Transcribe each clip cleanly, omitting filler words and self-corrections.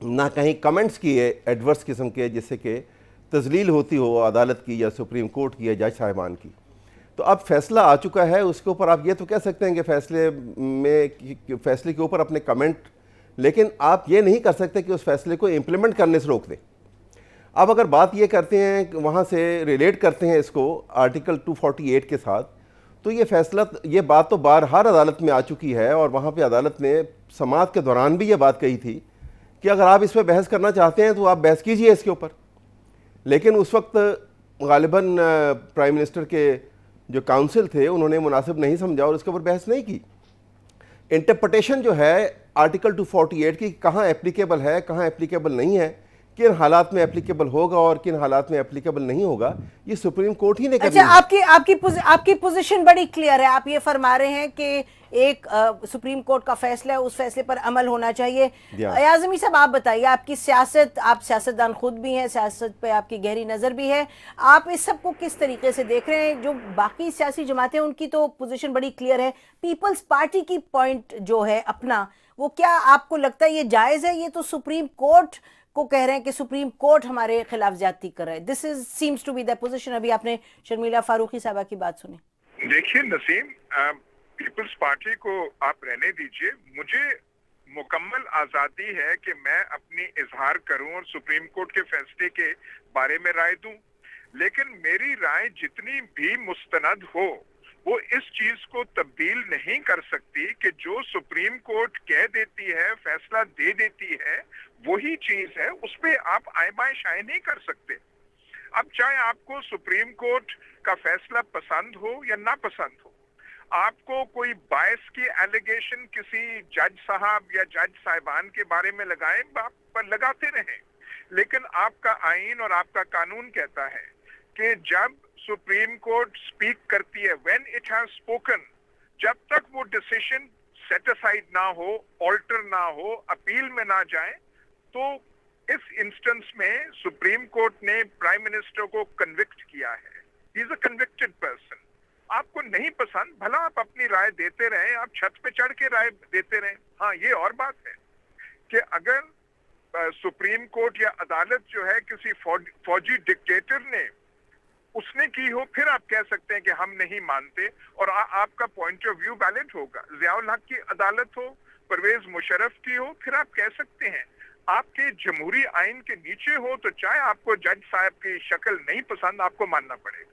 نہ کہیں کمنٹس کیے ایڈورس قسم کے جس سے کہ تذلیل ہوتی ہو عدالت کی یا سپریم کورٹ کی یا جج صاحبان کی. تو اب فیصلہ آ چکا ہے, اس کے اوپر آپ یہ تو کہہ سکتے ہیں کہ فیصلے کے اوپر اپنے کمنٹ, لیکن آپ یہ نہیں کر سکتے کہ اس فیصلے کو امپلیمنٹ کرنے سے روک دیں. اب اگر بات یہ کرتے ہیں کہ وہاں سے ریلیٹ کرتے ہیں اس کو آرٹیکل 248 کے ساتھ, تو یہ فیصلہ, یہ بات تو ہر عدالت میں آ چکی ہے, اور وہاں پہ عدالت نے سماعت کے دوران بھی یہ بات کہی تھی کہ اگر آپ اس پہ بحث کرنا چاہتے ہیں تو آپ بحث کیجئے اس کے اوپر. لیکن اس وقت غالباً پرائم منسٹر کے جو کاؤنسل تھے انہوں نے مناسب نہیں سمجھا اور اس کے اوپر بحث نہیں کی. انٹرپریٹیشن جو ہے آرٹیکل 248 کی کہاں اپلیکیبل ہے, کہاں اپلیکیبل نہیں ہے, کن حالات میں اپلیکیبل ہوگا اور کن حالات میں اپلیکیبل نہیں ہوگا, یہ سپریم کورٹ ہی نے کرنی ہے. اچھا, آپ کی پوزیشن بڑی کلیئر ہے. آپ یہ فرما رہے ہیں کہ ایک سپریم کورٹ کا فیصلہ ہے, اس فیصلے پر عمل ہونا چاہیے. ایاز امیر صاحب, آپ بتائیے, آپ کی سیاست, آپ سیاستدان خود بھی ہیں, سیاست پہ آپ کی گہری نظر بھی ہے, آپ اس سب کو کس طریقے سے دیکھ رہے ہیں؟ جو باقی سیاسی جماعتیں ان کی تو پوزیشن بڑی کلیئر ہے, پیپلز پارٹی کی پوائنٹ جو ہے اپنا, وہ کیا آپ کو لگتا ہے یہ جائز ہے؟ یہ تو سپریم کورٹ کو کہہ رہے ہیں کہ سپریم کورٹ ہمارے خلاف زیادتی کر رہا ہے. This is seems to be the position. ابھی آپ نے شرمیلا فاروقی صاحبہ کی بات سنی. دیکھیے نسیم, پیپلز پارٹی کو آپ رہنے دیجئے, مجھے مکمل آزادی ہے کہ میں اپنی اظہار کروں اور سپریم کورٹ کے فیصلے کے بارے میں رائے دوں, لیکن میری رائے جتنی بھی مستند ہو وہ اس چیز کو تبدیل نہیں کر سکتی کہ جو سپریم کورٹ کہہ دیتی ہے, فیصلہ دے دیتی ہے, وہی چیز ہے, اس پہ آپ آئے بائیں شائیں نہیں کر سکتے. اب چاہے آپ کو سپریم کورٹ کا فیصلہ پسند ہو یا نہ پسند ہو, آپ کو کوئی باعث کی ایلیگیشن کسی جج صاحب یا جج صاحبان کے بارے میں لگائیں, آپ لگاتے رہیں, لیکن آپ کا آئین اور آپ کا قانون کہتا ہے کہ جب سپریم کورٹ سپیک کرتی ہے, when it has spoken, جب تک وہ ڈیسیشن سیٹ اسائڈ نہ ہو, آلٹر نہ ہو, اپیل میں نہ جائیں, تو اس انسٹنس میں سپریم کورٹ نے پرائم منسٹر کو کنوکٹ کیا ہے. ہی از اے کنوکٹڈ پرسن. آپ کو نہیں پسند, بھلا آپ اپنی رائے دیتے رہیں, آپ چھت پہ چڑھ کے رائے دیتے رہیں. ہاں, یہ اور بات ہے کہ اگر سپریم کورٹ یا عدالت جو ہے کسی فوجی ڈکٹیٹر نے اس نے کی ہو, پھر آپ کہہ سکتے ہیں کہ ہم نہیں مانتے, اور آپ کا پوائنٹ آف ویو ویلڈ ہوگا. ضیاء الحق کی عدالت ہو, پرویز مشرف کی ہو, پھر آپ کہہ سکتے ہیں. آپ کے جمہوری آئین کے نیچے ہو تو چاہے آپ کو جج صاحب کی شکل نہیں پسند, آپ کو ماننا پڑے گا.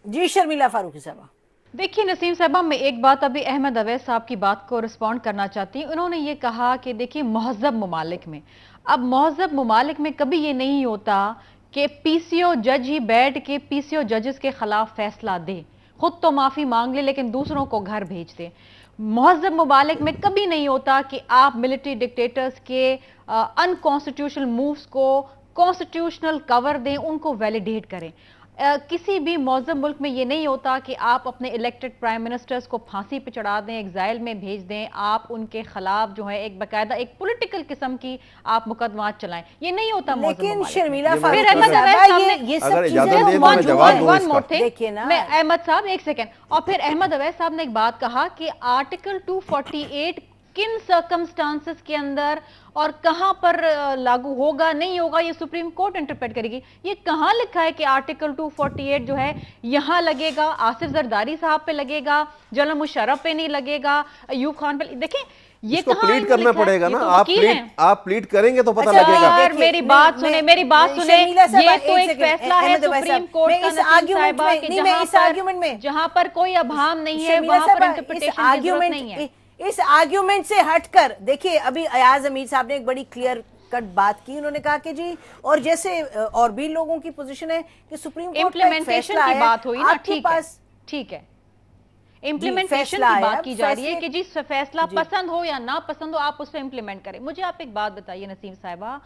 جی شرمیلا فاروقی صاحبہ. دیکھیے نسیم صاحبہ, میں ایک بات ابھی احمد اویس صاحب کی بات کو رسپونڈ کرنا چاہتی ہوں. انہوں نے یہ کہا کہ دیکھیے مہذب ممالک میں, اب مہذب ممالک میں کبھی یہ نہیں ہوتا کہ پی سی او جج ہی بیٹھ کے پی سی او ججز کے خلاف فیصلہ دے, خود تو معافی مانگ لے لیکن دوسروں کو گھر بھیج دے. مہذب ممالک میں کبھی نہیں ہوتا کہ آپ ملٹری ڈکٹیٹرز کے ان کانسٹیٹیوشنل مووز کو کانسٹیٹیوشنل کور دیں, ان کو ویلیڈیٹ کریں. کسی بھی مہذب ملک میں یہ نہیں ہوتا کہ آپ اپنے الیکٹڈ پرائم منسٹرز کو پھانسی پہ چڑھا دیں, ایگزائل میں بھیج دیں, آپ ان کے خلاف جو ہے ایک باقاعدہ ایک پولیٹیکل قسم کی آپ مقدمات چلائیں. یہ نہیں ہوتا مہذب ممالک. لیکن شرمیلا فاروقی صاحبہ, یہ سب چیزیں میں احمد صاحب ایک سیکنڈ, اور پھر احمد اویس صاحب نے ایک بات کہا کہ آرٹیکل 248 کن سرکمسٹانسز کے اندر اور کہاں پر لاگو ہوگا نہیں ہوگا یہ سپریم کورٹ انٹرپریٹ کرے گی. یہ کہاں لکھا ہے کہ آرٹیکل 248 جو ہے یہاں لگے گا, آصف زرداری صاحب پہ لگے گا, جنرل مشرف پہ نہیں لگے گا, ایوب خان پہ؟ دیکھیں یہ کہاں پلیٹ کرنا پڑے گا نا, آپ پلیٹ کریں گے تو پتہ لگے گا. میری بات سنیں, میری بات سنیں, یہ تو ایک فیصلہ ہے سپریم کورٹ کا نسیم صاحبہ کہ جہاں پر کوئی ابہام نہیں ہے وہاں پر انٹرپریٹیشن کی ضرورت نہیں ہے. اس آرگیومنٹ سے ہٹ کر دیکھیے, ابھی ایاز امیر صاحب نے ایک بڑی کلیئر کٹ بات کی. انہوں نے کہا کہ جی, اور جیسے اور بھی لوگوں کی پوزیشن ہے کہ سپریم کورٹ کا ایک فیصلہ کی بات ہوئی نا, ٹھیک ہے, امپلیمنٹیشن کی بات کی جا رہی ہے کہ جی فیصلہ پسند ہو یا نہ پسند ہو آپ اس پہ امپلیمنٹ کریں. مجھے آپ ایک بات بتائیے نسیم صاحبہ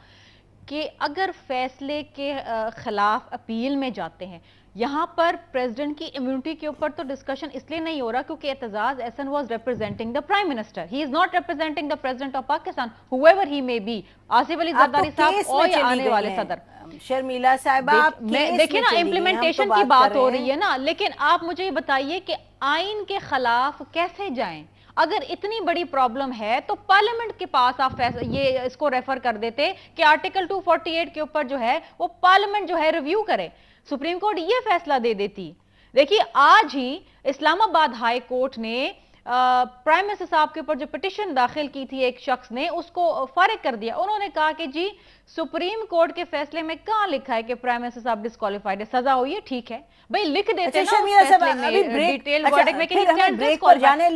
کہ اگر فیصلے کے خلاف اپیل میں جاتے ہیں, یہاں پر پریزیڈنٹ کی امیونٹی کے اوپر تو ڈسکشن اس لیے نہیں ہو رہا کیونکہ Aitzaz Ahsan was representing the prime minister, he is not representing the president of Pakistan whoever he may be, Asif Ali Zardari صاحب اور یا آنے والے صدر. شرمیلا صاحبہ دیکھیں نا امپلیمنٹیشن کی بات ہو رہی ہے نا, لیکن آپ مجھے یہ بتائیے کہ آئین کے خلاف کیسے جائیں, اگر اتنی بڑی پرابلم ہے تو پارلیمنٹ کے پاس آپ یہ اس کو ریفر کر دیتے کہ آرٹیکل 248 کے اوپر جو ہے وہ پارلیمنٹ جو ہے ریویو کرے, سپریم کورٹ یہ فیصلہ دے دیتی. دیکھیے آج ہی اسلام آباد ہائی کورٹ نے پرائم منسٹر صاحب کے اوپر جو پٹیشن داخل کی تھی ایک شخص نے, اس کو فارغ کر دیا. انہوں نے کہا کہ جی سپریم کورٹ کے فیصلے میں کہاں لکھا ہے کہ پرائم منسٹر صاحب ڈسکوالیفائڈ ہے, سزا ہوئی ہے, ٹھیک ہے بھئی لکھ دیتے نا اس فیصلے میں ڈیٹیل ورڈک میں کہ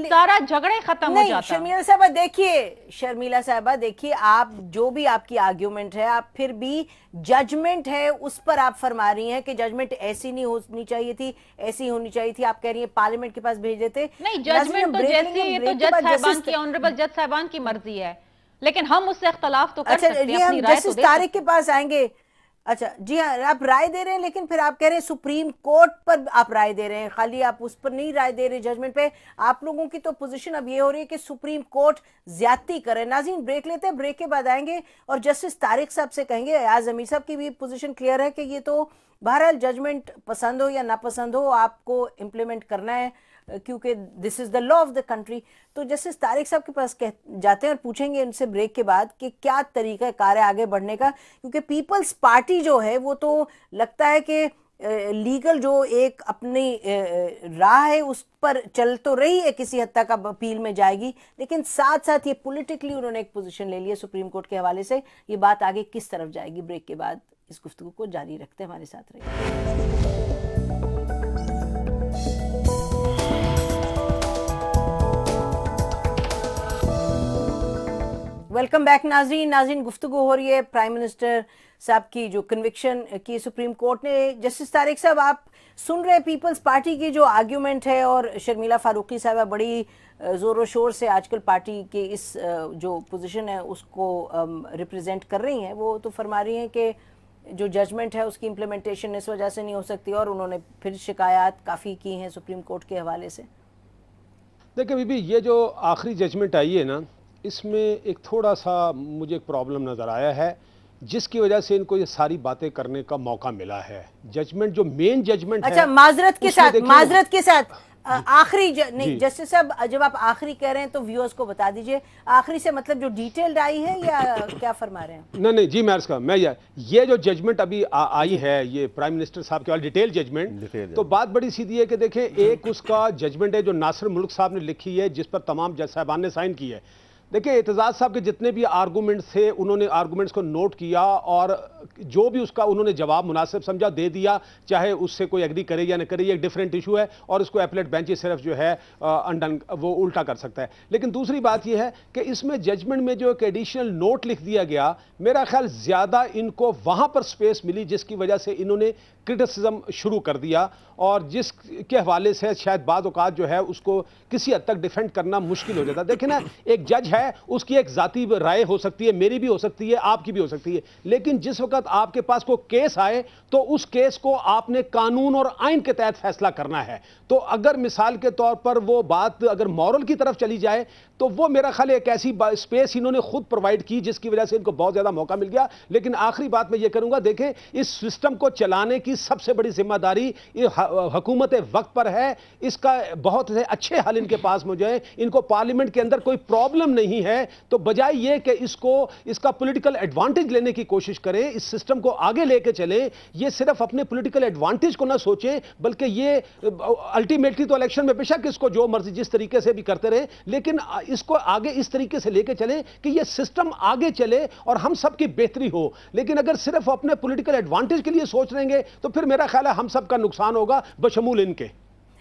سارا جھگڑے ختم ہو جاتا. شرمیلا صاحبہ دیکھیے, شرمیلا صاحبہ دیکھیے, آپ جو بھی آپ کی آرگیومنٹ ہے, آپ پھر بھی ججمنٹ ہے اس پر آپ فرما رہی ہیں کہ ججمنٹ ایسی نہیں ہونی چاہیے تھی, ایسی ہونی چاہیے تھی. آپ کہہ رہی ہیں پارلیمنٹ کے پاس بھیج دیتے. نہیں, ججمنٹ تو جیسے یہ تو جج صاحبان کی, آنریبل جج صاحبان کی مرضی ہے, لیکن ہم اس سے اختلاف تو کر سکتے ہیں, اپنی رائے تو دے سکتے ہیں. طارق کے پاس آئیں گے. اچھا جی ہاں, آپ رائے دے رہے ہیں, لیکن پھر آپ کہہ رہے ہیں سپریم کورٹ پر آپ رائے دے رہے ہیں, خالی آپ اس پر نہیں رائے دے رہے ججمنٹ پہ. آپ لوگوں کی تو پوزیشن اب یہ ہو رہی ہے کہ سپریم کورٹ زیادتی کرے. ناظرین بریک لیتے ہیں, بریک کے بعد آئیں گے اور جسٹس طارق صاحب سے کہیں گے. ایاز امیر صاحب کی بھی پوزیشن کلیئر ہے کہ یہ تو بہرحال ججمنٹ پسند ہو یا ناپسند ہو آپ کو امپلیمنٹ کرنا ہے, کیونکہ دس از دا لا آف دا کنٹری. تو جسٹس طارق صاحب کے پاس جاتے ہیں اور پوچھیں گے ان سے بریک کے بعد کہ کیا طریقہ کار ہے آگے بڑھنے کا, کیونکہ پیپلز پارٹی جو ہے وہ تو لگتا ہے کہ لیگل جو ایک اپنی راہ ہے اس پر چل تو رہی ہے, کسی حد تک اب اپیل میں جائے گی, لیکن ساتھ ساتھ یہ پولیٹیکلی انہوں نے ایک پوزیشن لے لی ہے سپریم کورٹ کے حوالے سے. یہ بات آگے کس طرف جائے گی, بریک کے بعد اس گفتگو کو جاری رکھتے ہیں, ہمارے ساتھ رہیے. ویلکم بیک ناظرین گفتگو ہو رہی ہے پرائم منسٹر صاحب کی جو کنوکشن کی سپریم کورٹ نے. جسٹس طارق صاحب آپ سن رہے پیپلز پارٹی کی جو آرگیومنٹ ہے, اور شرمیلا فاروقی صاحبہ بڑی زور و شور سے آج کل پارٹی کی اس جو پوزیشن ہے اس کو ریپریزنٹ کر رہی ہیں. وہ تو فرما رہی ہیں کہ جو ججمنٹ ہے اس کی امپلیمنٹیشن اس وجہ سے نہیں ہو سکتی, اور انہوں نے پھر شکایات کافی کی ہیں سپریم کورٹ کے حوالے سے. دیکھیں بی بی, یہ جو آخری ججمنٹ آئی ہے نا, اس میں ایک تھوڑا سا مجھے ایک پرابلم نظر آیا ہے, جس کی وجہ سے ان کو یہ ساری باتیں کرنے کا موقع ملا ہے. ججمنٹ جو مین ججمنٹ ہے, اچھا معذرت کے ساتھ آخری نہیں جسٹس صاحب, جب آپ آخری کہہ رہے ہیں تو ویورز کو بتا دیجئے آخری سے مطلب جو ڈیٹیلڈ آئی ہے یا کیا فرما رہے ہیں؟ نہیں جی میں عرض کہا, میں یہ جو ججمنٹ ابھی آئی ہے یہ پرائم منسٹر صاحب کے ڈیٹیل ججمنٹ, تو بات بڑی سیدھی ہے کہ دیکھیں ایک اس کا ججمنٹ ہے جو ناصر ملک صاحب نے لکھی ہے, جس پر تمام جج صاحبان نے سائن کی ہے. دیکھیں اعتزاز صاحب کے جتنے بھی آرگومنٹس تھے انہوں نے آرگومنٹس کو نوٹ کیا, اور جو بھی اس کا انہوں نے جواب مناسب سمجھا دے دیا, چاہے اس سے کوئی ایگری کرے یا نہ کرے, یہ ایک ڈیفرنٹ ایشو ہے, اور اس کو ایپلیٹ بینچ صرف جو ہے وہ الٹا کر سکتا ہے. لیکن دوسری بات یہ ہے کہ اس میں ججمنٹ میں جو ایک ایڈیشنل نوٹ لکھ دیا گیا, میرا خیال زیادہ ان کو وہاں پر سپیس ملی, جس کی وجہ سے انہوں نے کرٹیسزم شروع کر دیا, اور جس کے حوالے سے شاید بعض اوقات جو ہے اس کو کسی حد تک ڈیفینڈ کرنا مشکل ہو جاتا ہے. دیکھیں نا, ایک جج ہے, اس کی ایک ذاتی رائے ہو سکتی ہے, میری بھی ہو سکتی ہے, آپ کی بھی ہو سکتی ہے, لیکن جس وقت آپ کے پاس کوئی کیس آئے تو اس کیس کو آپ نے قانون اور آئین کے تحت فیصلہ کرنا ہے. تو اگر مثال کے طور پر وہ بات اگر مورل کی طرف چلی جائے تو وہ میرا خیال ایک ایسی اسپیس انہوں نے خود پرووائڈ کی جس کی وجہ سے ان کو بہت زیادہ موقع مل گیا. لیکن آخری بات میں یہ کروں گا, دیکھیں اس سسٹم کو چلانے کی سب سے بڑی ذمہ داری حکومت وقت پر ہے. اس کا بہت سے اچھے حل ان کے پاس موجود ہیں. ان کو پارلیمنٹ کے اندر کوئی پرابلم نہیں ہے, تو بجائے یہ کہ اس کا پولیٹیکل ایڈوانٹیج لینے کی کوشش کریں, اس سسٹم کو آگے لے کے چلیں, یہ صرف اپنے پولیٹیکل ایڈوانٹیج کو نہ سوچیں, بلکہ یہ الٹیمیٹلی تو الیکشن میں بے شک اس کو جو مرضی جس طریقے سے بھی کرتے رہے, لیکن اس کو آگے اس طریقے سے لے کے چلیں کہ یہ سسٹم آگے چلے اور ہم سب کی بہتری ہو. لیکن اگر صرف اپنے پولیٹیکل ایڈوانٹیج کے لیے سوچ رہیں گے تو پھر میرا خیال ہے ہم سب کا نقصان ہوگا بشمول ان کے.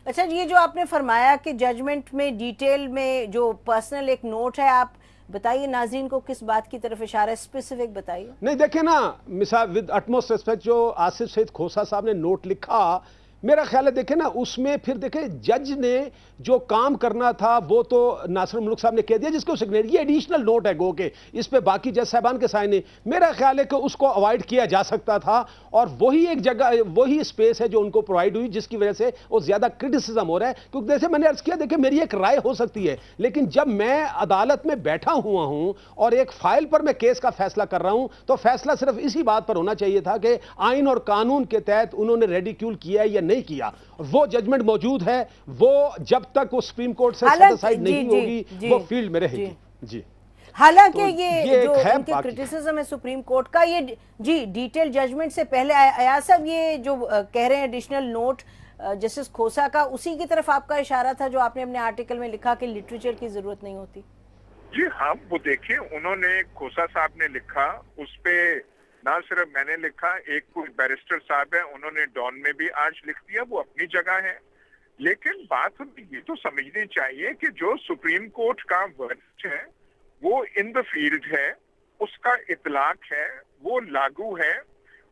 اچھا یہ جو آپ نے فرمایا کہ ججمنٹ میں ڈیٹیل میں جو پرسنل ایک نوٹ ہے, آپ بتائیے ناظرین کو کس بات کی طرف اشارہ ہے, اسپیسیفک بتائیے. نہیں دیکھیں نا, مثال ود اٹموسٹ ریسپیکٹ جو آصف سعید کھوسا صاحب نے نوٹ لکھا, میرا خیال ہے دیکھیں نا اس میں پھر دیکھیں جج نے جو کام کرنا تھا وہ تو ناصر ملک صاحب نے کہہ دیا, جس کو سگنیچر یہ ایڈیشنل نوٹ ہے گو کہ اس پہ باقی جج صاحبان کے سائن ہیں. میرا خیال ہے کہ اس کو اوائڈ کیا جا سکتا تھا, اور وہی ایک جگہ وہی اسپیس ہے جو ان کو پرووائڈ ہوئی, جس کی وجہ سے وہ زیادہ کرٹیسزم ہو رہا ہے. کیونکہ جیسے میں نے عرض کیا, دیکھیں میری ایک رائے ہو سکتی ہے, لیکن جب میں عدالت میں بیٹھا ہوا ہوں اور ایک فائل پر میں کیس کا فیصلہ کر رہا ہوں, تو فیصلہ صرف اسی بات پر ہونا چاہیے تھا کہ آئین اور قانون کے تحت انہوں نے ریڈیکیول کیا ہے یا نہیں کیا, اور وہ ججمنٹ موجود ہے, وہ جب تک وہ سپریم کورٹ سے سیٹسفائیڈ نہیں ہوگی وہ فیلڈ میں رہے گی. جی حالانکہ یہ جو ان کے کرٹیسزم ہے سپریم کورٹ کا, یہ جی ڈیٹیل ججمنٹ سے پہلے ایاز صاحب یہ جو کہہ رہے ہیں ایڈیشنل نوٹ جسٹس کھوسا کا, اسی کی طرف آپ کا اشارہ تھا جو آپ نے اپنے آرٹیکل میں لکھا کہ لٹریچر کی ضرورت نہیں ہوتی. جی ہاں, وہ دیکھیں انہوں نے کھوسا صاحب نے لکھا, اس پہ نہ صرف میں نے لکھا, ایک کوئی بیرسٹر صاحب ہے انہوں نے ڈان میں بھی آج لکھ دیا, وہ اپنی جگہ ہے. لیکن بات ہمیں یہ تو سمجھنی چاہیے کہ جو سپریم کورٹ کا ورڈکٹ ہے وہ ان دا فیلڈ ہے, اس کا اطلاق ہے, وہ لاگو ہے.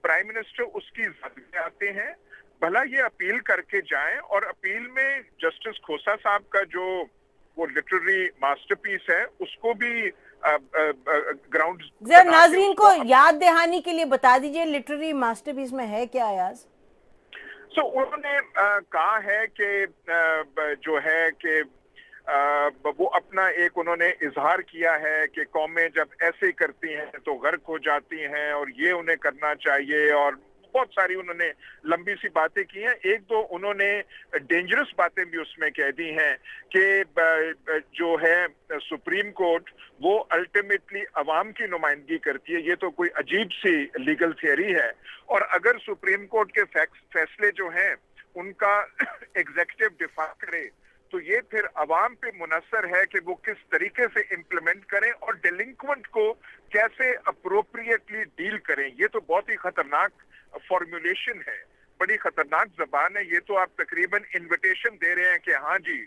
پرائم منسٹر اس کی زد میں آتے ہیں, بھلا یہ اپیل کر کے جائیں, اور اپیل میں جسٹس کھوسا صاحب کا جو وہ لٹرری ماسٹر پیس ہے اس کو بھی گراؤنڈ. ذرا ناظرین کو یاد دہانی کے لیے بتا دیجئے لٹرری ماسٹر پیس میں ہے کیا ایاز؟ انہوں نے کہا ہے کہ جو ہے کہ وہ اپنا ایک انہوں نے اظہار کیا ہے کہ قومیں جب ایسے کرتی ہیں تو غرق ہو جاتی ہیں اور یہ انہیں کرنا چاہیے, اور بہت ساری انہوں نے لمبی سی باتیں کی ہیں. ایک دو انہوں نے ڈینجرس باتیں بھی اس میں کہہ دی ہیں کہ جو ہے سپریم کورٹ وہ الٹیمیٹلی عوام کی نمائندگی کرتی ہے. یہ تو کوئی عجیب سی لیگل تھیوری ہے, اور اگر سپریم کورٹ کے فیصلے جو ہیں ان کا ایگزیکٹو دفاع کرے تو یہ پھر عوام پہ منحصر ہے کہ وہ کس طریقے سے امپلیمنٹ کریں اور ڈیلنکوینٹ کو کیسے اپروپریٹلی ڈیل کریں. یہ تو بہت ہی خطرناک فارمولیشن ہے, بڑی خطرناک زبان ہے. یہ تو آپ تقریباً انویٹیشن دے رہے ہیں کہ ہاں جی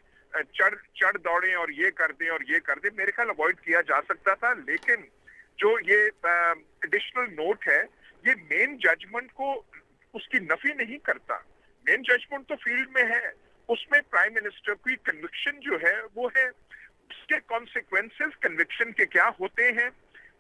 چڑھ دوڑیں اور یہ کر دیں اور یہ کر دیں. میرے خیال اوائڈ کیا جا سکتا تھا, لیکن جو یہ ایڈیشنل نوٹ ہے یہ مین ججمنٹ کو اس کی نفی نہیں کرتا. مین ججمنٹ تو فیلڈ میں ہے, اس میں پرائم منسٹر کی کنوکشن جو ہے وہ ہے, اس کے کانسیکوینسز کنوکشن کے کیا ہوتے ہیں,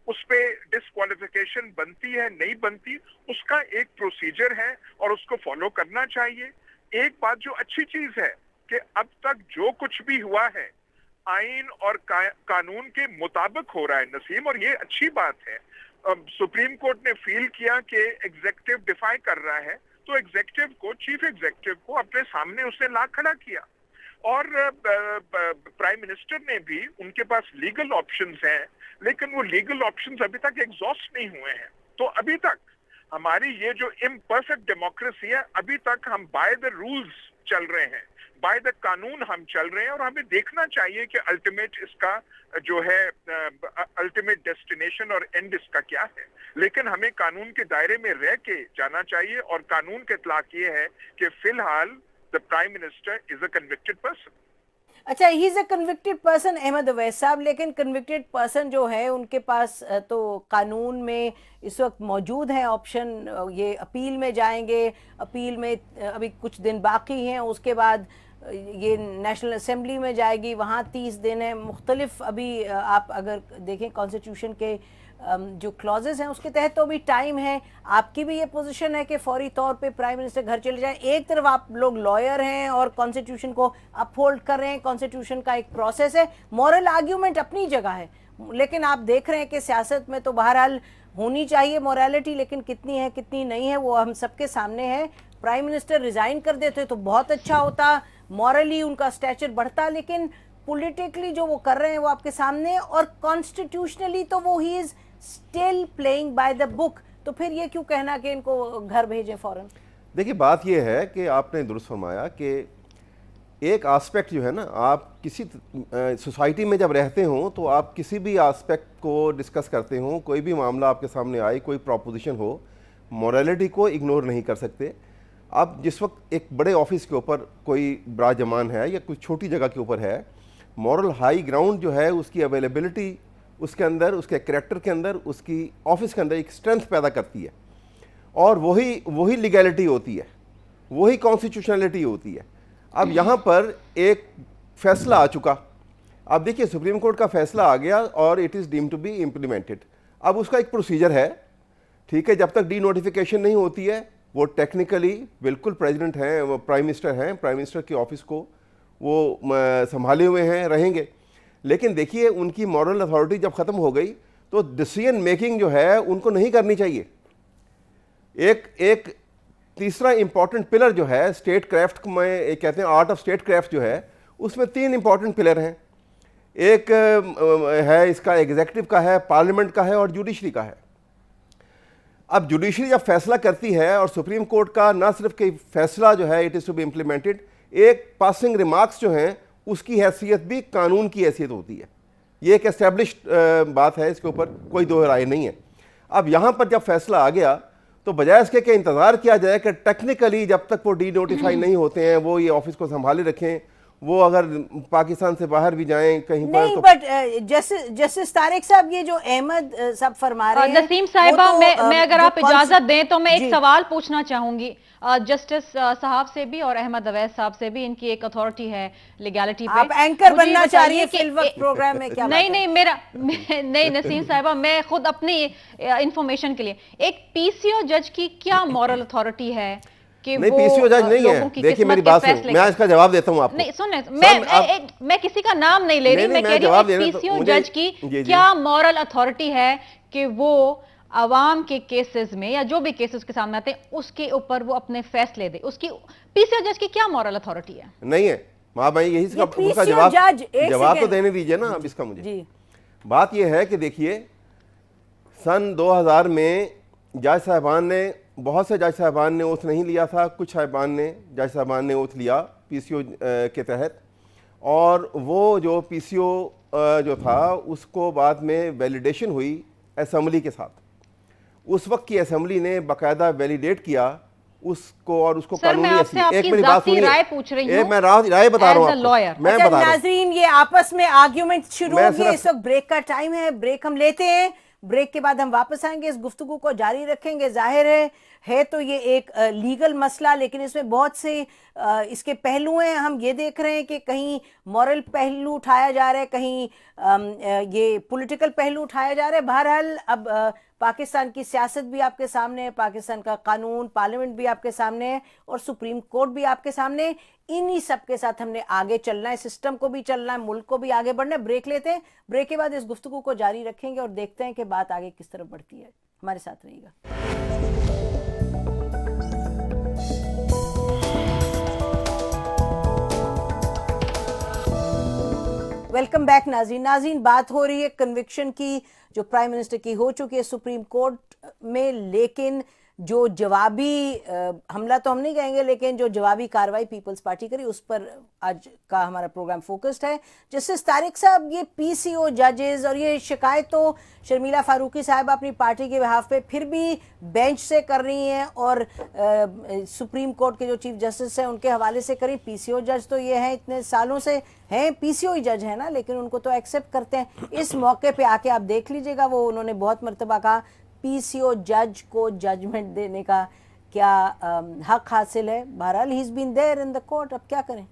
اس پہ ڈسکوالیفیکیشن بنتی ہے نہیں بنتی, اس کا ایک پروسیجر ہے اور اس کو فالو کرنا چاہیے. ایک بات جو اچھی چیز ہے کہ اب تک جو کچھ بھی ہوا ہے آئین اور قانون کے مطابق ہو رہا ہے نسیم, اور یہ اچھی بات ہے. سپریم کورٹ نے فیل کیا کہ ایگزیکٹو ڈیفائی کر رہا ہے تو ایگزیکٹو کو, چیف ایگزیکٹو کو اپنے سامنے اس نے لا کھڑا کیا, اور پرائم منسٹر نے بھی, ان کے پاس لیگل آپشنز ہیں لیکن وہ لیگل آپشنز ابھی تک ایگزاسٹ نہیں ہوئے ہیں. تو ابھی تک ہماری یہ جو امپرفیکٹ ڈیموکریسی ہے, ابھی تک ہم بائی دا رولز چل رہے ہیں, بائی دا قانون ہم چل رہے ہیں, اور ہمیں دیکھنا چاہیے کہ الٹیمیٹ اس کا جو ہے الٹیمیٹ ڈیسٹینیشن اور اینڈ اس کا کیا ہے. لیکن ہمیں قانون کے دائرے میں رہ کے جانا چاہیے, اور قانون کا اطلاق یہ ہے کہ فی الحال the prime minister is a convicted person. اچھا, ہی از اے کنوکٹڈ پرسن احمد اویس صاحب, لیکن کنوکٹڈ پرسن جو ہے ان کے پاس تو قانون میں اس وقت موجود ہیں آپشن, یہ اپیل میں جائیں گے, اپیل میں ابھی کچھ دن باقی ہیں, اس کے بعد یہ نیشنل اسمبلی میں جائے گی, وہاں 30 دن ہیں. مختلف ابھی آپ اگر دیکھیں کانسٹیٹیوشن کے جو کلازز ہیں اس کے تحت تو بھی ٹائم ہے. آپ کی بھی یہ پوزیشن ہے کہ فوری طور پہ پرائم منسٹر گھر چلے جائیں. ایک طرف آپ لوگ لائر ہیں اور کانسٹیٹیوشن کو اپ ہولڈ کر رہے ہیں, کانسٹیٹیوشن کا ایک پروسیس ہے, مورل آرگیومنٹ اپنی جگہ ہے, لیکن آپ دیکھ رہے ہیں کہ سیاست میں تو بہرحال ہونی چاہیے موریلٹی, لیکن کتنی ہے کتنی نہیں ہے وہ ہم سب کے سامنے ہے. پرائم منسٹر ریزائن کر دیتے تو بہت اچھا ہوتا, مورلی ان کا سٹیچر بڑھتا, لیکن پولیٹیکلی جو وہ کر رہے ہیں وہ آپ کے سامنے, اور کانسٹیٹیوشنلی تو وہ ہی is still playing by the book. تو پھر یہ کیوں کہنا کہ ان کو گھر بھیجیں فوراً؟ دیکھیے بات یہ ہے کہ آپ نے درست فرمایا کہ ایک آسپیکٹ جو ہے نا, آپ کسی سوسائٹی میں جب رہتے ہوں تو آپ کسی بھی آسپیکٹ کو ڈسکس کرتے ہوں, کوئی بھی معاملہ آپ کے سامنے آئے, کوئی پروپوزیشن ہو, موریلٹی کو اگنور نہیں کر سکتے. آپ جس وقت ایک بڑے آفس کے اوپر کوئی براجمان ہے یا کوئی چھوٹی جگہ کے اوپر ہے, مورل ہائی گراؤنڈ جو ہے اس کی اویلیبلٹی اس کے اندر, اس کے کریکٹر کے اندر, اس کی آفس کے اندر ایک اسٹرینتھ پیدا کرتی ہے, اور وہی لیگیلٹی ہوتی ہے, وہی کانسٹیٹیوشنلٹی ہوتی ہے. اب یہاں پر ایک فیصلہ آ چکا, اب دیکھیے سپریم کورٹ کا فیصلہ آ گیا اور it is deemed to be implemented. اب اس کا ایک پروسیجر ہے, ٹھیک ہے, جب تک ڈی نوٹیفیکیشن نہیں ہوتی ہے وہ ٹیکنیکلی بالکل پریزیڈنٹ ہیں, وہ پرائم منسٹر ہیں, پرائم منسٹر کے آفس کو وہ سنبھالے ہوئے ہیں, رہیں گے. لیکن دیکھیے ان کی مورل اتھارٹی جب ختم ہو گئی تو ڈیسیژن میکنگ جو ہے ان کو نہیں کرنی چاہیے. ایک تیسرا امپورٹنٹ پلر جو ہے اسٹیٹ کرافٹ کو میں کہتے ہیں آرٹ آف اسٹیٹ کرافٹ جو ہے، اس میں 3 امپورٹنٹ پلر ہیں. ایک ہے اس کا ایگزیکٹو کا ہے، پارلیمنٹ کا ہے اور جوڈیشری کا ہے. اب جوڈیشری جب فیصلہ کرتی ہے اور سپریم کورٹ کا نہ صرف کہ فیصلہ جو ہے it is to be implemented, ایک پاسنگ ریمارکس جو ہیں اس کی حیثیت بھی قانون کی حیثیت ہوتی ہے. یہ ایک اسٹیبلشڈ بات ہے، اس کے اوپر کوئی دو رائے نہیں ہے. اب یہاں پر جب فیصلہ آ گیا تو بجائے اس کے کہ انتظار کیا جائے کہ ٹیکنیکلی جب تک وہ ڈی نوٹیفائی نہیں ہوتے ہیں وہ یہ آفس کو سنبھالے رکھیں، وہ اگر پاکستان سے باہر بھی جائیں کہیں پر نہیں، بٹ جسٹس طارق صاحب یہ جو احمد صاحب فرما رہے ہیں، نسیم صاحبہ میں اگر آپ اجازت دیں تو میں ایک سوال پوچھنا چاہوں گی جسٹس صاحب سے بھی اور احمد اویس صاحب سے بھی. ان کی ایک اتھارٹی ہے لیگالٹی پہ. آپ اینکر بننا چاہ رہی ہیں فی الوقت پروگرام میں؟ کیا نہیں نہیں نسیم صاحبہ، میں خود اپنی انفارمیشن کے لیے، ایک پی سی او جج کی کیا مورل اتھارٹی ہے کہ نہیں پی سی او جج نہیں ہے؟ دیکھیں میری بات سنیں، میں اس کا جواب دیتا ہوں آپ کو. نہیں سنیں، میں کسی کا نام نہیں لے رہی، میں کہہ رہی ہوں پی سی او جج کی کیا مورل اتھارٹی ہے کہ وہ عوام کے کیسز میں یا جو بھی کیسز کے سامنے آتے ہیں اس کے اوپر وہ اپنے فیصلے دے. اس کی پی سی او جج کی کیا مورل اتھارٹی ہے؟ نہیں ہے ماں بھائی، یہی اس کا جواب تو دینے دیجئے نا اب اس کا مجھے. بات یہ ہے کہ دیکھیے سن 2000 میں جج صاحبان نے، بہت سے جج صاحبان نے اوتھ نہیں لیا تھا، کچھ جج صاحبان نے اوتھ لیا پی سی او کے تحت، اور وہ جو پی سی او جو تھا اس کو بعد میں ویلیڈیشن ہوئی اسمبلی کے ساتھ. اس وقت کی اسمبلی نے باقاعدہ ویلیڈیٹ کیا اس کو اور اس کو قانونی ایک میری بات سنیے، میں رائے بتا رہا ہوں. میں بتا رہا ہوں ناظرین، یہ آپس میں آرگیومنٹ شروع ہو گئی. اس وقت بریک کا ٹائم ہے، بریک ہم لیتے ہیں. بریک کے بعد ہم واپس آئیں گے، اس گفتگو کو جاری رکھیں گے. ظاہر ہے تو یہ ایک لیگل مسئلہ، لیکن اس میں بہت سے اس کے پہلو ہیں. ہم یہ دیکھ رہے ہیں کہ کہیں مورل پہلو اٹھایا جا رہا ہے، کہیں یہ پولیٹیکل پہلو اٹھایا جا رہا ہے. بہرحال اب پاکستان کی سیاست بھی آپ کے سامنے ہے، پاکستان کا قانون، پارلیمنٹ بھی آپ کے سامنے ہے اور سپریم کورٹ بھی آپ کے سامنے ہے. انہی سب کے ساتھ ہم نے آگے چلنا ہے، سسٹم کو بھی چلنا ہے، ملک کو بھی آگے بڑھنا ہے. بریک لیتے ہیں، بریک کے بعد اس گفتگو کو جاری رکھیں گے اور دیکھتے ہیں کہ بات آگے کس طرف بڑھتی ہے. ہمارے ساتھ رہیے گا. ویلکم بیک ناظرین. بات ہو رہی ہے کنوکشن کی جو پرائم منسٹر کی ہو چکی ہے سپریم کورٹ میں، لیکن جو جوابی حملہ تو ہم نہیں کہیں گے، لیکن جو جوابی کاروائی پیپلز پارٹی کری اس پر آج کا ہمارا پروگرام فوکسڈ ہے. جسٹس طارق صاحب، یہ پی سی او ججز اور یہ شکایت تو شرمیلا فاروقی صاحبہ اپنی پارٹی کے بہاف پہ پھر بھی بینچ سے کر رہی ہیں اور سپریم کورٹ کے جو چیف جسٹس ہیں ان کے حوالے سے کری. پی سی او جج تو یہ ہیں، اتنے سالوں سے ہیں، پی سی او ہی جج ہیں نا، لیکن ان کو تو ایکسیپٹ کرتے ہیں. اس موقع پہ آ کے آپ دیکھ لیجئے گا، وہ انہوں نے بہت مرتبہ کہا پی سی او جج کو ججمنٹ دینے کا کیا حق حاصل ہے. بہرحال ہی از been there in the court, اب کیا کریں؟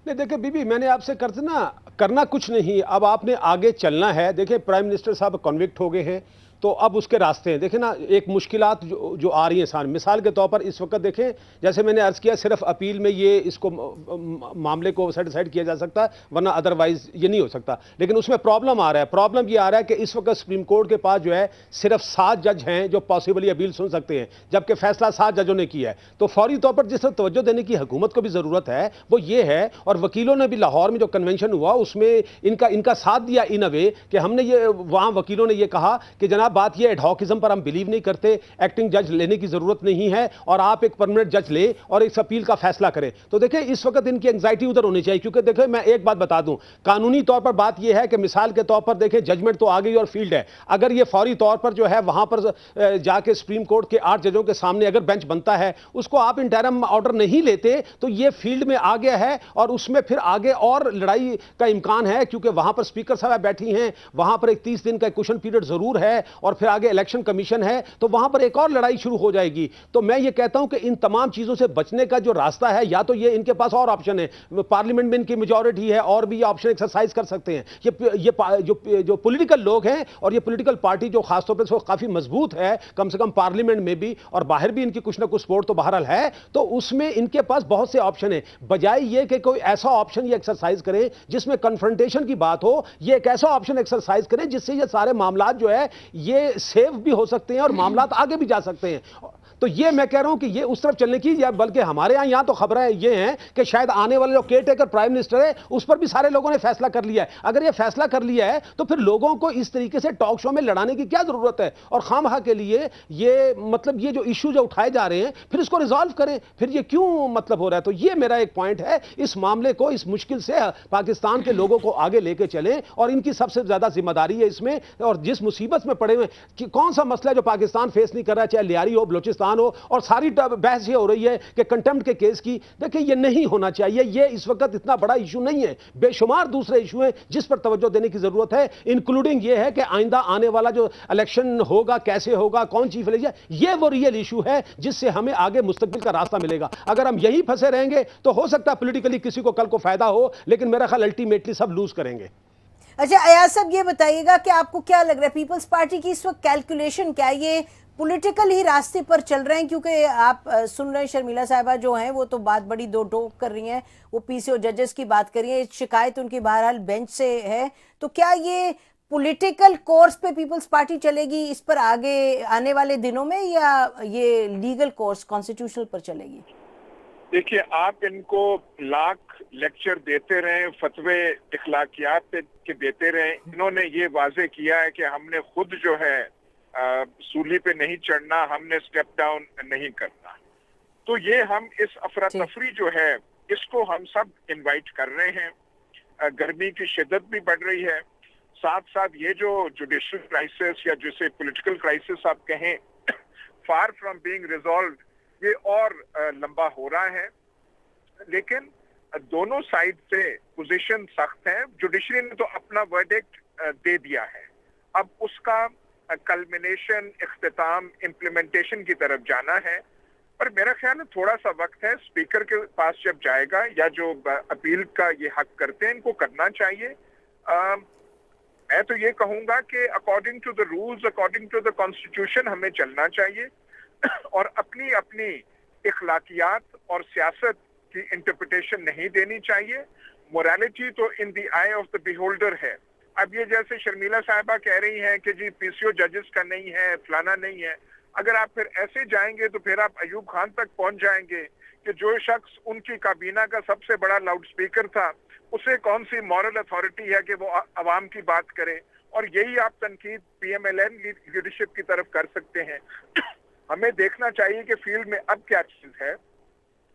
نہیں دیکھیں بی بی، میں نے آپ سے کرنا کچھ نہیں، اب آپ نے آگے چلنا ہے. دیکھیں پرائم منسٹر صاحب کنوکٹ ہو گئے ہیں تو اب اس کے راستے ہیں. دیکھیں نا ایک مشکلات جو آ رہی ہیں مثال کے طور پر اس وقت دیکھیں، جیسے میں نے عرض کیا صرف اپیل میں یہ اس کو معاملے کو سیٹسفائڈ کیا جا سکتا ہے، ورنہ ادروائز یہ نہیں ہو سکتا. لیکن اس میں پرابلم آ رہا ہے، پرابلم یہ آ رہا ہے کہ اس وقت سپریم کورٹ کے پاس جو ہے صرف 7 جج ہیں جو پاسبلی اپیل سن سکتے ہیں، جبکہ فیصلہ 7 ججوں نے کیا ہے. تو فوری طور پر جس طرح توجہ دینے کی حکومت کو بھی ضرورت ہے وہ یہ ہے، اور وکیلوں نے بھی لاہور میں جو کنونشن ہوا اس میں ان کا ساتھ دیا ان اے وے کہ ہم نے یہ وہاں وکیلوں نے یہ کہا کہ جناب بات یہ ایڈہاکزم پر ہم بلیو نہیں کرتے، ایکٹنگ جج لینے کی ضرورت نہیں ہے اور آپ ایک پرمنٹ جج لیں اور اس اپیل کا فیصلہ کریں. تو دیکھیں اس وقت ان کی انگزائٹی ادھر ہونی چاہیے، کیونکہ دیکھیں میں ایک بات بتا دوں، قانونی طور پر بات یہ ہے کہ مثال کے طور پر دیکھیں ججمنٹ تو آ گئی اور فیلڈ ہے، اگر یہ فوری طور پر جو ہے وہاں پر جا کے سپریم کورٹ کے 8 ججوں کے سامنے اگر بینچ بنتا ہے اس کو آپ انٹرم آرڈر نہیں لیتے تو یہ فیلڈ میں آ گیا ہے اور اس میں پھر آگے اور لڑائی کا امکان ہے، کیونکہ وہاں پر اسپیکر صاحب بیٹھی ہیں، وہاں پر ایک 30 دن کا کوشن پیریڈ ضرور ہے اور پھر آگے الیکشن کمیشن ہے، تو وہاں پر ایک اور لڑائی شروع ہو جائے گی. تو میں یہ کہتا ہوں کہ ان تمام چیزوں سے بچنے کا جو راستہ ہے، یا تو یہ ان کے پاس اور آپشن ہے، پارلیمنٹ میں ان کی میجورٹی ہے اور بھی یہ آپشن ایکسرسائز کر سکتے ہیں. یہ جو پولیٹیکل لوگ ہیں اور یہ پولیٹیکل پارٹی جو خاص طور پہ کافی مضبوط ہے، کم سے کم پارلیمنٹ میں بھی اور باہر بھی ان کی کچھ نہ کچھ سپورٹ تو بہرحال ہے، تو اس میں ان کے پاس بہت سے آپشن ہیں. بجائے یہ کہ کوئی ایسا آپشن یہ ایکسرسائز کرے جس میں کنفرنٹیشن کی بات ہو، یہ ایک ایسا آپشن ایکسرسائز کرے جس سے یہ سارے معاملات جو ہے یہ سیو بھی ہو سکتے ہیں اور معاملات آگے بھی جا سکتے ہیں. تو یہ میں کہہ رہا ہوں کہ یہ اس طرف چلنے کی، یا بلکہ ہمارے یہاں تو خبریں یہ ہیں کہ شاید آنے والے جو کیئر ٹیکر پرائم منسٹر ہے اس پر بھی سارے لوگوں نے فیصلہ کر لیا ہے۔ اگر یہ فیصلہ کر لیا ہے تو پھر لوگوں کو اس طریقے سے ٹاک شو میں لڑانے کی کیا ضرورت ہے؟ اور خواہ کے لیے یہ مطلب یہ جو ایشو جو اٹھائے جا رہے ہیں پھر اس کو ریزالو کریں، پھر یہ کیوں مطلب ہو رہا ہے؟ تو یہ میرا ایک پوائنٹ ہے، اس معاملے کو اس مشکل سے پاکستان کے لوگوں کو آگے لے کے چلیں، اور ان کی سب سے زیادہ ذمہ داری ہے اس میں، اور جس مصیبت میں پڑے ہوئے کہ کون سا مسئلہ جو پاکستان فیس نہیں کر رہا، چاہے لیاری ہو، بلوچستان ہو، اور ساری بحث یہ ہو رہی ہے کہ کنٹمپٹ کے کیس کی، دیکھیں یہ نہیں ہونا چاہیے، یہ اس وقت اتنا بڑا ایشو نہیں ہے، بے شمار دوسرے ایشو ہیں جس پر توجہ دینے کی ضرورت ہے، انکلوڈنگ یہ ہے کہ آئندہ آنے والا جو الیکشن ہوگا کیسے ہوگا، کون چیف الیکشن، یہ وہ ریئل ایشو ہے جس سے ہمیں آگے مستقبل کا راستہ ملے گا۔ اگر ہم یہیں پھنسے رہیں گے تو ہو سکتا ہے پولیٹیکلی کسی کو کل کو فائدہ ہو، لیکن میرا خیال الٹیمیٹلی سب لوز کریں گے۔ اچھا ایاز صاحب یہ بتائیے گا کہ آپ کو کیا لگ رہا ہے پیپلز پارٹی کی اس وقت کیلکولیشن کیا ہے؟ یہ پولیٹیکل ہی راستے پر چل رہے ہیں؟ کیونکہ آپ سن رہے ہیں شرمیلا صاحبہ جو ہیں وہ تو بات بڑی دو ٹوک کر رہی ہیں، وہ پی سی او ججز کی بات کر رہی ہیں، شکایت ان کی بہرحال بینچ سے ہے، تو کیا یہ پولیٹیکل کورس پہ پیپلز پارٹی چلے گی اس پر آگے آنے والے دنوں میں، یا یہ لیگل کورس کانسٹیٹیوشنل پر چلے گی؟ دیکھیے آپ ان کو لاکھ لیکچر دیتے رہیں، فتوے اخلاقیات کے دیتے رہیں، انہوں نے یہ واضح کیا ہے کہ ہم نے خود جو ہے سولی پہ نہیں چڑھنا، ہم نے سٹیپ ڈاؤن نہیں کرنا۔ تو یہ ہم اس افراتفری جو ہے اس کو ہم سب انوائٹ کر رہے ہیں۔ گرمی کی شدت بھی بڑھ رہی ہے، ساتھ ساتھ یہ جو جوڈیشل کرائسس یا جسے پولیٹیکل کرائسس آپ کہیں، فار فرام بینگ ریزالوڈ، یہ اور لمبا ہو رہا ہے۔ لیکن دونوں سائڈ سے پوزیشن سخت ہے۔ جوڈیشری نے تو اپنا ورڈکٹ دے دیا ہے، اب اس کا کلمنیشن، اختتام، امپلیمنٹیشن کی طرف جانا ہے۔ پر میرا خیال ہے تھوڑا سا وقت ہے، اسپیکر کے پاس جب جائے گا یا جو اپیل کا یہ حق کرتے ہیں ان کو کرنا چاہیے۔ میں تو یہ کہوں گا کہ according to the rules, according to the constitution ہمیں چلنا چاہیے، اور اپنی اپنی اخلاقیات اور سیاست کی انٹرپریٹیشن نہیں دینی چاہیے۔ موریلٹی تو ان دی آئی آف دا بیہولڈر ہے۔ اب یہ جیسے شرمیلا صاحبہ کہہ رہی ہیں کہ جی پی سی او ججز کا نہیں ہے، فلانا نہیں ہے، اگر آپ پھر ایسے جائیں گے تو پھر آپ ایوب خان تک پہنچ جائیں گے کہ جو شخص ان کی کابینہ کا سب سے بڑا لاؤڈ سپیکر تھا، اسے کون سی مورل اتھارٹی ہے کہ وہ عوام کی بات کرے؟ اور یہی آپ تنقید P M L N leadership کی طرف کر سکتے ہیں۔ ہمیں دیکھنا چاہیے کہ فیلڈ میں اب کیا چیز ہے۔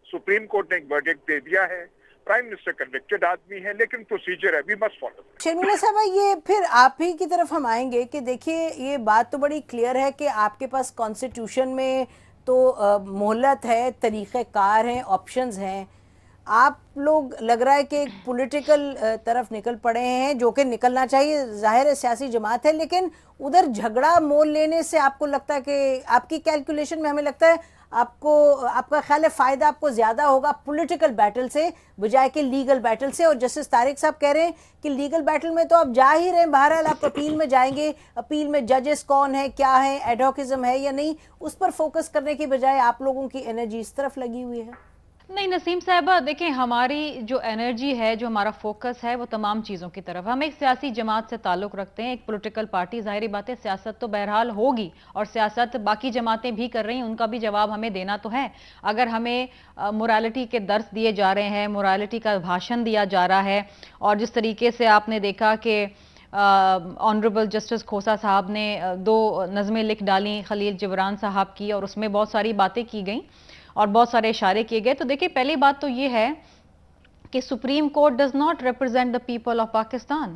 سپریم کورٹ نے ایک ورڈکٹ دے دیا ہے، پرائم منسٹر کنوکٹڈ آدمی ہے، لیکن پروسیجر ہے، وی مسٹ فالو۔ شرمیلا صاحبہ یہ پھر آپ ہی کی طرف ہم آئیں گے کہ دیکھیے یہ بات تو بڑی کلیئر ہے کہ آپ کے پاس کانسٹیٹیوشن میں تو مہلت ہے، طریقہ کار ہیں، آپشنز ہیں، آپ لوگ لگ رہا ہے کہ ایک پولیٹیکل طرف نکل پڑے ہیں، جو کہ نکلنا چاہیے، ظاہر ہے سیاسی جماعت ہے، لیکن ادھر جھگڑا مول لینے سے آپ کو لگتا ہے کہ آپ کی کیلکولیشن میں ہمیں لگتا ہے آپ کا خیال ہے فائدہ آپ کو زیادہ ہوگا پولیٹیکل بیٹل سے بجائے کہ لیگل بیٹل سے؟ اور جسٹس طارق صاحب کہہ رہے ہیں کہ لیگل بیٹل میں تو آپ جا ہی رہے ہیں، بہرحال آپ اپیل میں جائیں گے، اپیل میں ججز کون ہے، کیا ہے، ایڈوکزم ہے یا نہیں، اس پر فوکس کرنے کی بجائے آپ لوگوں کی انرجی اس طرف لگی ہوئی ہے۔ نہیں نسیم صاحبہ، دیکھیں ہماری جو انرجی ہے، جو ہمارا فوکس ہے، وہ تمام چیزوں کی طرف۔ ہم ایک سیاسی جماعت سے تعلق رکھتے ہیں، ایک پولیٹیکل پارٹی، ظاہری بات ہے سیاست تو بہرحال ہوگی، اور سیاست باقی جماعتیں بھی کر رہی ہیں، ان کا بھی جواب ہمیں دینا تو ہے۔ اگر ہمیں مورالٹی کے درس دیے جا رہے ہیں، مورالٹی کا بھاشن دیا جا رہا ہے، اور جس طریقے سے آپ نے دیکھا کہ آنریبل جسٹس کھوسا صاحب نے 2 نظمیں لکھ ڈالیں خلیل جبران صاحب کی، اور اس میں بہت ساری باتیں کی گئیں اور بہت سارے اشارے کیے گئے، تو دیکھیں پہلی بات تو یہ ہے کہ supreme court does not represent the people of Pakistan.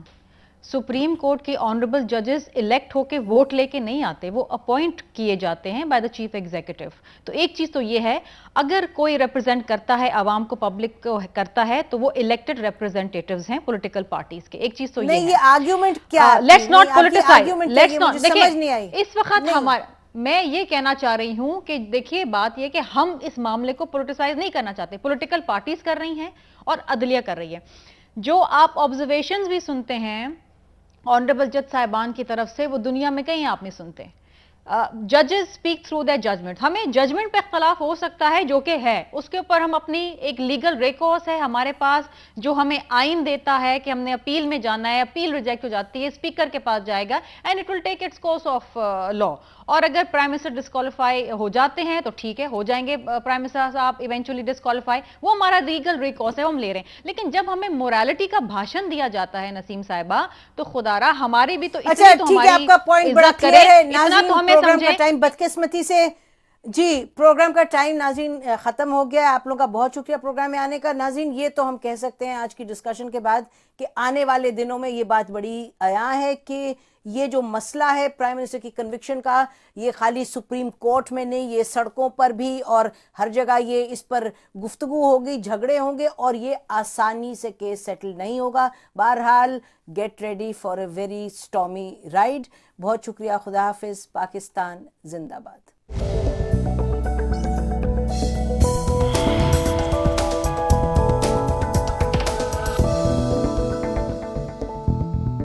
Supreme court کے آنریبل ججز الیکٹ ہو کے ووٹ لے کے نہیں آتے، وہ اپوائنٹ کیے جاتے ہیں بائی دا چیف ایگزیکٹو۔ تو ایک چیز تو یہ ہے، اگر کوئی ریپرزینٹ کرتا ہے عوام کو، پبلک کو کرتا ہے، تو وہ الیکٹڈ ریپرزینٹیٹیوز ہیں پولیٹیکل پارٹیز کے۔ ایک چیز تو یہ ہے، یہ آرگیومنٹ کیا، let's not politicise, let's not, سمجھ نہیں آئی اس وقت ہمارا، میں یہ کہنا چاہ رہی ہوں کہ دیکھیے بات یہ کہ ہم اس معاملے کو پولیٹیسائز نہیں کرنا چاہتے، پولیٹیکل پارٹیز کر رہی ہیں اور عدلیہ کر رہی ہے۔ جو آپ آبزرویشنز بھی سنتے ہیں آنریبل جج صاحبان کی طرف سے، وہ دنیا میں کہیں آپ نہیں سنتے۔ ججز اسپیک تھرو their ججمنٹ۔ ہمیں ججمنٹ پہ اختلاف ہو سکتا ہے، جو کہ ہے، اس کے اوپر ہم اپنی ایک لیگل ریکورس ہے ہمارے پاس جو ہمیں آئین دیتا ہے کہ ہم نے اپیل میں جانا ہے، اپیل ریجیکٹ ہو جاتی ہے، اسپیکر کے پاس جائے گا، and it will take its course of law. اور اگر پرائم منسٹر ڈسکوالیفائی ہو جاتے ہیں تو ٹھیک ہے، ہو جائیں گے پرائم منسٹر صاحب ایونچولی ڈسکوالیفائی، وہ ہمارا لیگل ریکورس ہے، وہ ہم لے رہے ہیں. لیکن جب ہمیں موریلٹی کا بھاشن دیا جاتا ہے نسیم صاحبہ تو خدا را ہماری بھی تو اچھا ٹھیک ہے، آپ کا پوائنٹ بڑا کلیئر ہے. ناظرین پروگرام کا ٹائم بدقسمتی سے پروگرام کا ٹائم ناظرین ختم ہو گیا. آپ لوگوں کا بہت شکریہ پروگرام میں آنے کا. ناظرین یہ تو ہم کہہ سکتے ہیں آج کی ڈسکشن کے بعد کہ آنے والے دنوں میں یہ بات بڑی عیاں ہے کہ یہ جو مسئلہ ہے پرائم منسٹر کی کنوکشن کا، یہ خالی سپریم کورٹ میں نہیں، یہ سڑکوں پر بھی اور ہر جگہ یہ اس پر گفتگو ہوگی، جھگڑے ہوں گے اور یہ آسانی سے کیس سیٹل نہیں ہوگا. بہرحال get ready for a very stormy ride. بہت شکریہ. خدا حافظ. پاکستان زندہ باد.